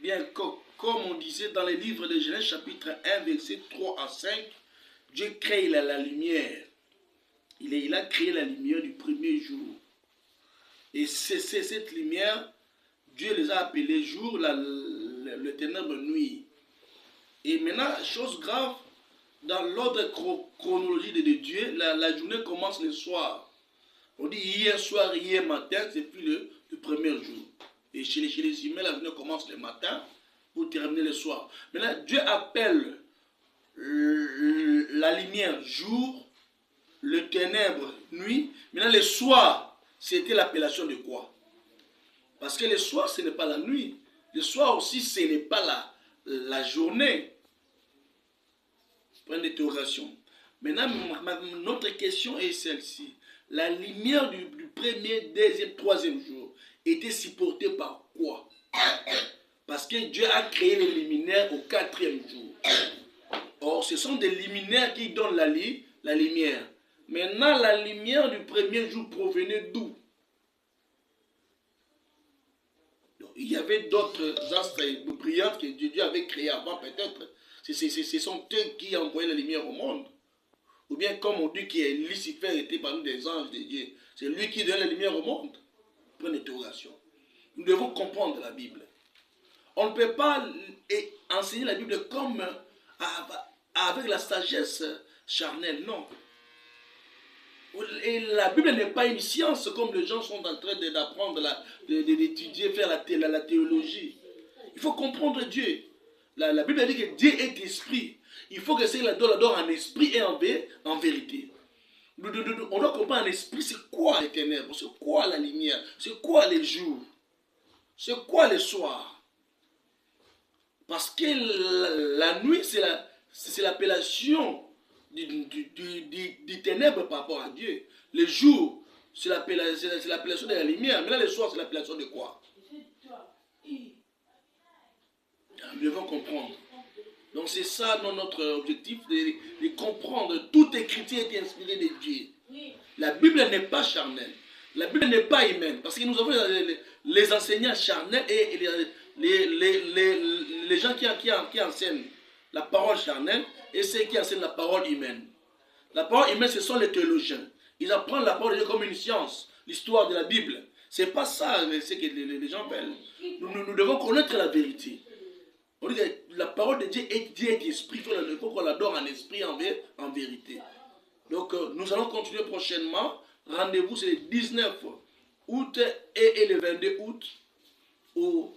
Bien, comme on disait dans les livres de Genèse chapitre 1, verset 3 à 5, Dieu crée la lumière. Il a créé la lumière du premier jour. Et c'est cette lumière, Dieu les a appelés jour, le ténèbre nuit. Et maintenant, chose grave, dans l'ordre chronologique de Dieu, la journée commence le soir. On dit hier soir, hier matin, c'est puis le premier jour. Et chez les humains, la journée commence le matin pour terminer le soir. Maintenant, Dieu appelle la lumière jour, le ténèbre nuit. Maintenant, le soir, c'était l'appellation de quoi? Parce que le soir, ce n'est pas la nuit. Le soir aussi, ce n'est pas la journée. Point d'interrogation. Maintenant, notre question est celle-ci. La lumière du premier, deuxième, troisième jour était supportée par quoi? Parce que Dieu a créé les luminaires au quatrième jour. Or, ce sont des luminaires qui donnent la lumière. Maintenant, la lumière du premier jour provenait d'où? Il y avait d'autres astres brillants que Dieu avait créés avant, peut-être. Ce sont eux qui envoyaient la lumière au monde. Ou bien, comme on dit que Lucifer était parmi des anges de Dieu, c'est lui qui donne la lumière au monde. Point d'interrogation. Nous devons comprendre la Bible. On ne peut pas enseigner la Bible comme avec la sagesse charnelle, non. Et la Bible n'est pas une science comme les gens sont en train d'apprendre, d'étudier, faire la théologie. Il faut comprendre Dieu. La Bible dit que Dieu est esprit. Il faut que c'est l'adore en esprit et en vérité. On doit comprendre en esprit, c'est quoi les ténèbres, c'est quoi la lumière, c'est quoi les jours, c'est quoi les soirs. Parce que la nuit, c'est l'appellation du ténèbre par rapport à Dieu. Le jour, c'est l'appellation de la lumière. Mais là, le soir, c'est l'appellation de quoi? Nous devons comprendre. Donc c'est ça notre objectif, de comprendre. Toute écriture est inspirée de Dieu. La Bible n'est pas charnelle. La Bible n'est pas humaine. Parce que nous avons les enseignants charnels et les gens qui enseignent la parole charnelle et ceux qui enseignent la parole humaine. La parole humaine, ce sont les théologiens. Ils apprennent la parole de Dieu comme une science, l'histoire de la Bible. Ce n'est pas ça ce que les gens veulent. Nous devons connaître la vérité. On dit que la parole de Dieu est esprit. Il faut qu'on l'adore en esprit, en vérité. Donc, nous allons continuer prochainement. Rendez-vous, c'est le 19 août et le 22 août